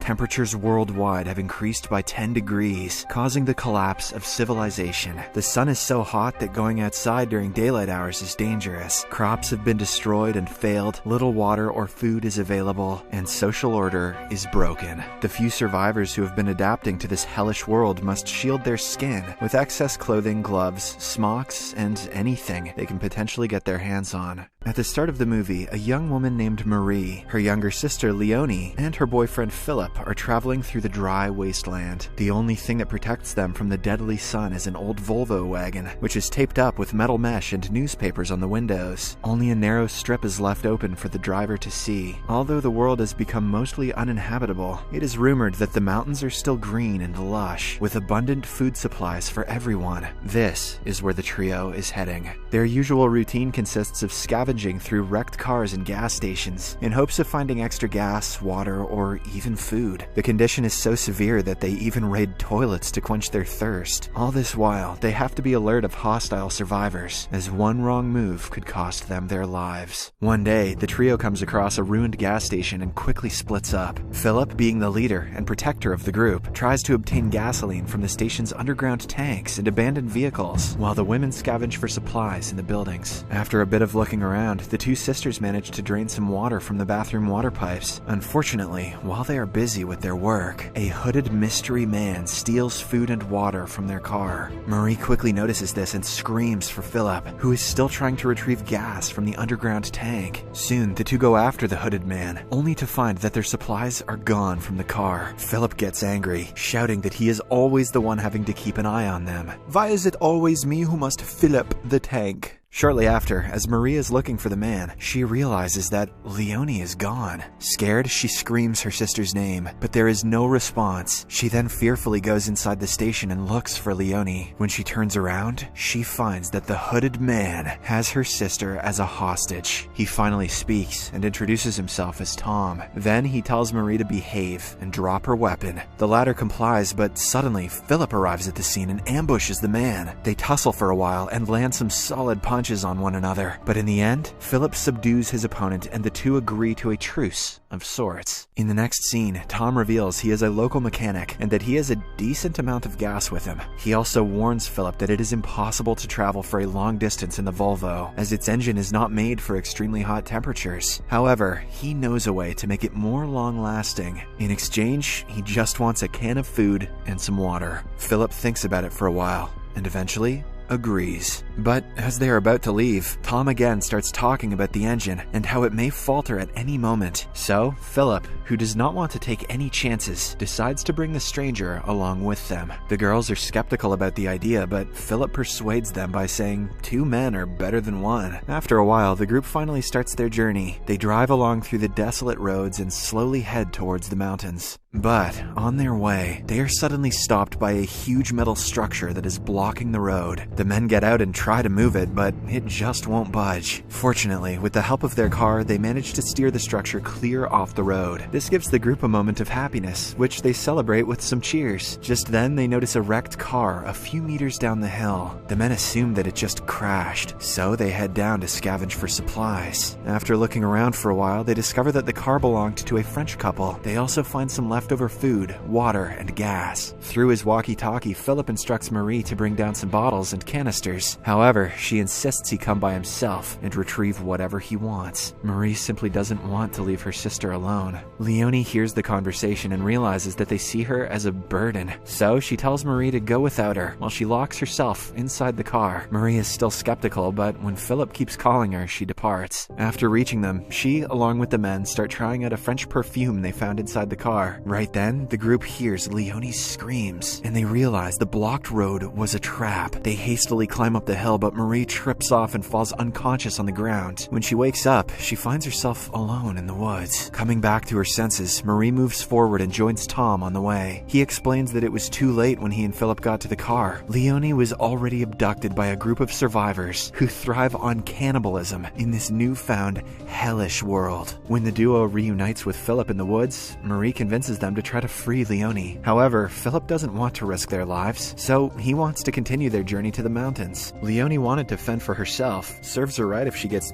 temperatures worldwide have increased by 10 degrees, causing the collapse of civilization. The sun is so hot that going outside during daylight hours is dangerous. Crops have been destroyed and failed, little water or food is available, and social order is broken. The few survivors who have been adapting to this hellish world must shield their skin with excess clothing, gloves, smocks, and anything they can potentially get their hands on. At the start of the movie, a young woman named Marie, her younger sister Leonie, and her boyfriend Philip are traveling through the dry wasteland. The only thing that protects them from the deadly sun is an old Volvo wagon, which is taped up with metal mesh and newspapers on the windows. Only a narrow strip is left open for the driver to see. Although the world has become mostly uninhabitable, it is rumored that the mountains are still green and lush, with abundant food supplies for everyone. This is where the trio is heading. Their usual routine consists of scavenging through wrecked cars and gas stations in hopes of finding extra gas, water, or even food. The condition is so severe that they even raid toilets to quench their thirst. All this while, they have to be alert of hostile survivors, as one wrong move could cost them their lives. One day, the trio comes across a ruined gas station and quickly splits up. Philip, being the leader and protector of the group, tries to obtain gasoline from the station's underground tanks and abandoned vehicles, while the women scavenge for supplies in the buildings. After a bit of looking around, the two sisters manage to drain some water from the bathroom water pipes. Unfortunately, while they are busy with their work, a hooded mystery man steals food and water from their car. Marie quickly notices this and screams for Philip, who is still trying to retrieve gas from the underground tank. Soon, the two go after the hooded man, only to find that their supplies are gone from the car. Philip gets angry, shouting that he is always the one having to keep an eye on them. "Why is it always me who must fill up the tank?" Shortly after, as Marie is looking for the man, she realizes that Leonie is gone. Scared, she screams her sister's name, but there is no response. She then fearfully goes inside the station and looks for Leonie. When she turns around, she finds that the hooded man has her sister as a hostage. He finally speaks and introduces himself as Tom. Then he tells Marie to behave and drop her weapon. The latter complies, but suddenly Philip arrives at the scene and ambushes the man. They tussle for a while and land some solid punches on one another, but in the end, Philip subdues his opponent and the two agree to a truce of sorts. In the next scene, Tom reveals he is a local mechanic and that he has a decent amount of gas with him. He also warns Philip that it is impossible to travel for a long distance in the Volvo, as its engine is not made for extremely hot temperatures. However, he knows a way to make it more long-lasting. In exchange, he just wants a can of food and some water. Philip thinks about it for a while, and eventually agrees. But as they are about to leave, Tom again starts talking about the engine and how it may falter at any moment. So, Philip, who does not want to take any chances, decides to bring the stranger along with them. The girls are skeptical about the idea, but Philip persuades them by saying 2 men are better than 1. After a while, the group finally starts their journey. They drive along through the desolate roads and slowly head towards the mountains. But on their way, they are suddenly stopped by a huge metal structure that is blocking the road. The men get out and try to move it, but it just won't budge. Fortunately, with the help of their car, they manage to steer the structure clear off the road. This gives the group a moment of happiness, which they celebrate with some cheers. Just then, they notice a wrecked car a few meters down the hill. The men assume that it just crashed, so they head down to scavenge for supplies. After looking around for a while, they discover that the car belonged to a French couple. They also find some leftover food, water, and gas. Through his walkie-talkie, Philip instructs Marie to bring down some bottles and canisters. However, she insists he come by himself and retrieve whatever he wants. Marie simply doesn't want to leave her sister alone. Leonie hears the conversation and realizes that they see her as a burden. So she tells Marie to go without her while she locks herself inside the car. Marie is still skeptical, but when Philip keeps calling her, she departs. After reaching them, she, along with the men, start trying out a French perfume they found inside the car. Right then, the group hears Leonie's screams, and they realize the blocked road was a trap. They hastily climb up the hill, but Marie trips off and falls unconscious on the ground. When she wakes up, she finds herself alone in the woods. Coming back to her senses, Marie moves forward and joins Tom on the way. He explains that it was too late when he and Philip got to the car. Leonie was already abducted by a group of survivors who thrive on cannibalism in this newfound hellish world. When the duo reunites with Philip in the woods, Marie convinces them to try to free Leonie. However, Philip doesn't want to risk their lives, so he wants to continue their journey to the mountains. Leonie Leonie wanted to fend for herself. Serves her right if she gets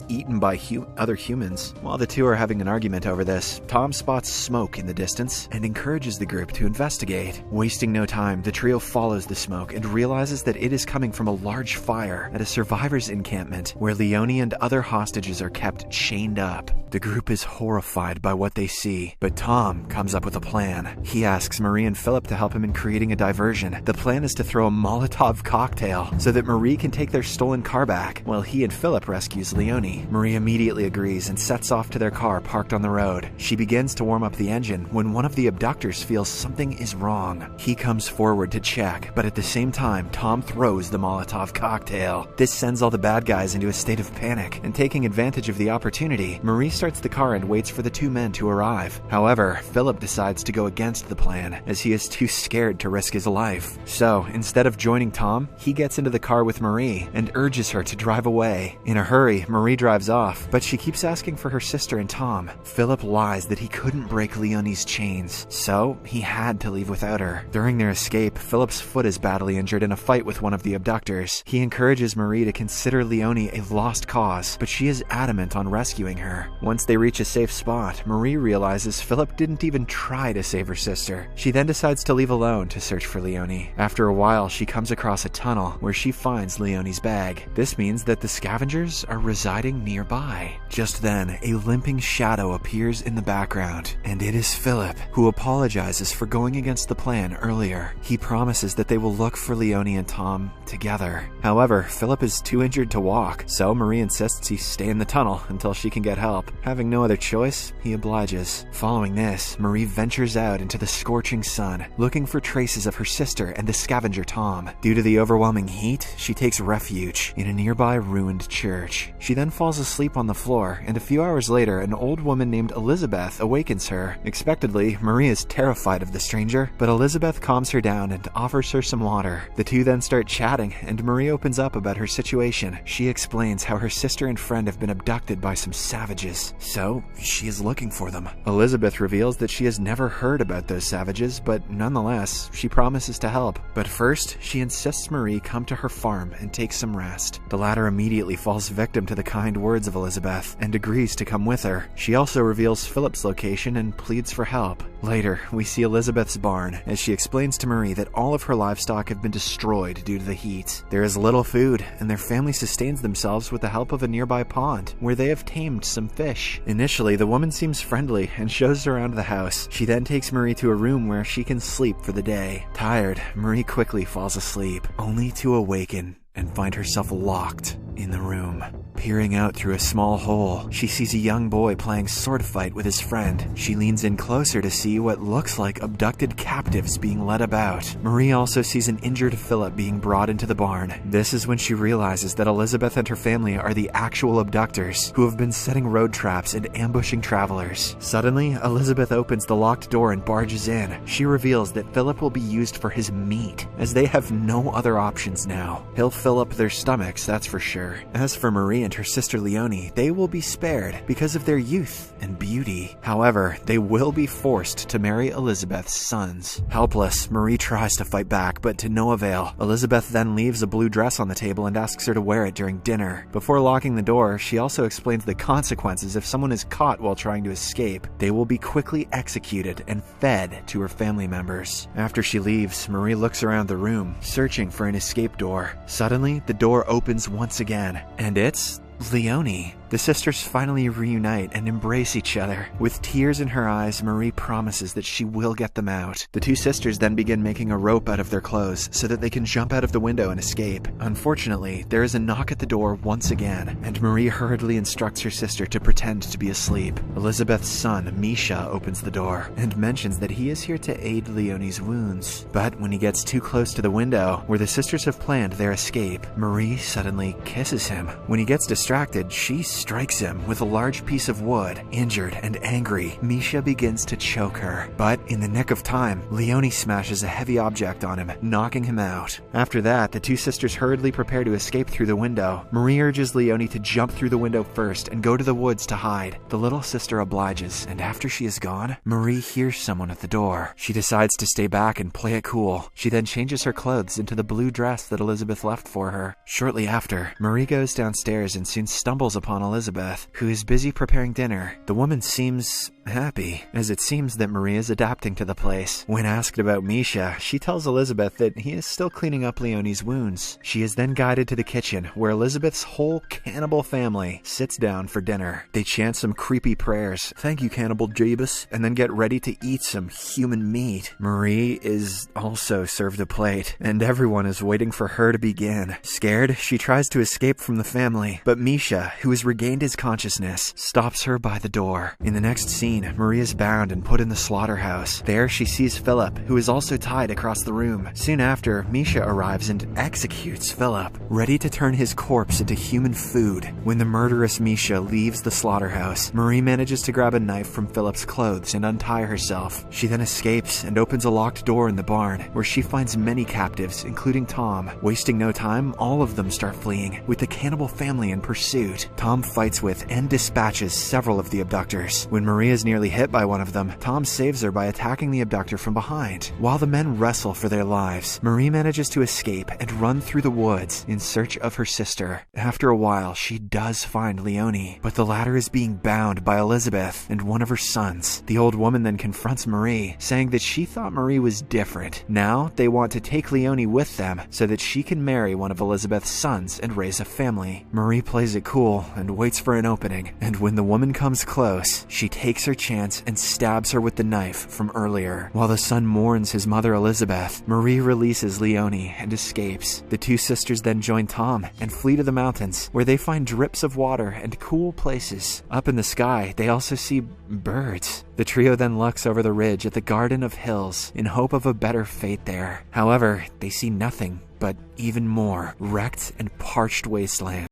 eaten by other humans. While the two are having an argument over this, Tom spots smoke in the distance and encourages the group to investigate. Wasting no time, the trio follows the smoke and realizes that it is coming from a large fire at a survivors' encampment where Leonie and other hostages are kept chained up. The group is horrified by what they see, but Tom comes up with a plan. He asks Marie and Philip to help him in creating a diversion. The plan is to throw a Molotov cocktail so that Marie can take their stolen car back, while he and Philip rescues Leonie. Marie immediately agrees and sets off to their car parked on the road. She begins to warm up the engine when one of the abductors feels something is wrong. He comes forward to check, but at the same time, Tom throws the Molotov cocktail. This sends all the bad guys into a state of panic, and taking advantage of the opportunity, Marie starts the car and waits for the two men to arrive. However, Philip decides to go against the plan, as he is too scared to risk his life. So, instead of joining Tom, he gets into the car with Marie and urges her to drive away. In a hurry, Marie drives off, but she keeps asking for her sister and Tom. Philip lies that he couldn't break Leonie's chains, so he had to leave without her. During their escape, Philip's foot is badly injured in a fight with one of the abductors. He encourages Marie to consider Leonie a lost cause, but she is adamant on rescuing her. Once they reach a safe spot, Marie realizes Philip didn't even try to save her sister. She then decides to leave alone to search for Leonie. After a while, she comes across a tunnel where she finds Leonie's bag. This means that the scavengers are residing nearby. Just then, a limping shadow appears in the background, and it is Philip, who apologizes for going against the plan earlier. He promises that they will look for Leonie and Tom together. However, Philip is too injured to walk, so Marie insists he stay in the tunnel until she can get help. Having no other choice, he obliges. Following this, Marie ventures out into the scorching sun, looking for traces of her sister and the scavenger Tom. Due to the overwhelming heat, she takes refuge in a nearby ruined church. She then falls asleep on the floor, and a few hours later, an old woman named Elizabeth awakens her. Expectedly, Marie is terrified of the stranger, but Elizabeth calms her down and offers her some water. The two then start chatting, and Marie opens up about her situation. She explains how her sister and friend have been abducted by some savages, so she is looking for them. Elizabeth reveals that she has never heard about those savages, but nonetheless, she promises to help. But first, she insists Marie come to her farm and take some rest. The latter immediately falls victim to the kind words of Elizabeth and agrees to come with her. She also reveals Philip's location and pleads for help. Later, we see Elizabeth's barn as she explains to Marie that all of her livestock have been destroyed due to the heat. There is little food, and their family sustains themselves with the help of a nearby pond, where they have tamed some fish. Initially, the woman seems friendly and shows her around the house. She then takes Marie to a room where she can sleep for the day. Tired, Marie quickly falls asleep, only to awaken and find herself locked in the room. Peering out through a small hole, she sees a young boy playing sword fight with his friend. She leans in closer to see what looks like abducted captives being led about. Marie also sees an injured Philip being brought into the barn. This is when she realizes that Elizabeth and her family are the actual abductors who have been setting road traps and ambushing travelers. Suddenly, Elizabeth opens the locked door and barges in. She reveals that Philip will be used for his meat, as they have no other options now. He'll fill up their stomachs, that's for sure. As for Marie and her sister Leonie, they will be spared because of their youth and beauty. However, they will be forced to marry Elizabeth's sons. Helpless, Marie tries to fight back, but to no avail. Elizabeth then leaves a blue dress on the table and asks her to wear it during dinner. Before locking the door, she also explains the consequences if someone is caught while trying to escape. They will be quickly executed and fed to her family members. After she leaves, Marie looks around the room, searching for an escape door. Suddenly, the door opens once again, and it's Leonie. The sisters finally reunite and embrace each other. With tears in her eyes, Marie promises that she will get them out. The two sisters then begin making a rope out of their clothes so that they can jump out of the window and escape. Unfortunately, there is a knock at the door once again, and Marie hurriedly instructs her sister to pretend to be asleep. Elizabeth's son, Misha, opens the door and mentions that he is here to aid Leonie's wounds. But when he gets too close to the window, where the sisters have planned their escape, Marie suddenly kisses him. When he gets distracted, she strikes him with a large piece of wood. Injured and angry, Misha begins to choke her. But in the nick of time, Leonie smashes a heavy object on him, knocking him out. After that, the two sisters hurriedly prepare to escape through the window. Marie urges Leonie to jump through the window first and go to the woods to hide. The little sister obliges, and after she is gone, Marie hears someone at the door. She decides to stay back and play it cool. She then changes her clothes into the blue dress that Elizabeth left for her. Shortly after, Marie goes downstairs and soon stumbles upon Elizabeth, who is busy preparing dinner. The woman seems happy, as it seems that Marie is adapting to the place. When asked about Misha, she tells Elizabeth that he is still cleaning up Leonie's wounds. She is then guided to the kitchen, where Elizabeth's whole cannibal family sits down for dinner. They chant some creepy prayers, "Thank you, Cannibal Jebus," and then get ready to eat some human meat. Marie is also served a plate, and everyone is waiting for her to begin. Scared, she tries to escape from the family, but Misha, who has regained his consciousness, stops her by the door. In the next scene, Marie is bound and put in the slaughterhouse. There, she sees Philip, who is also tied across the room. Soon after, Misha arrives and executes Philip, ready to turn his corpse into human food. When the murderous Misha leaves the slaughterhouse, Marie manages to grab a knife from Philip's clothes and untie herself. She then escapes and opens a locked door in the barn, where she finds many captives, including Tom. Wasting no time, all of them start fleeing, with the cannibal family in pursuit. Tom fights with and dispatches several of the abductors. When Marie is nearly hit by one of them, Tom saves her by attacking the abductor from behind. While the men wrestle for their lives, Marie manages to escape and run through the woods in search of her sister. After a while, she does find Leonie, but the latter is being bound by Elizabeth and one of her sons. The old woman then confronts Marie, saying that she thought Marie was different. Now, they want to take Leonie with them so that she can marry one of Elizabeth's sons and raise a family. Marie plays it cool and waits for an opening, and when the woman comes close, she takes her chance and stabs her with the knife from earlier. While the son mourns his mother Elizabeth, Marie releases Leonie and escapes. The two sisters then join Tom and flee to the mountains, where they find drips of water and cool places. Up in the sky, they also see birds. The trio then looks over the ridge at the Garden of Hills in hope of a better fate there. However, they see nothing but even more wrecked and parched wasteland.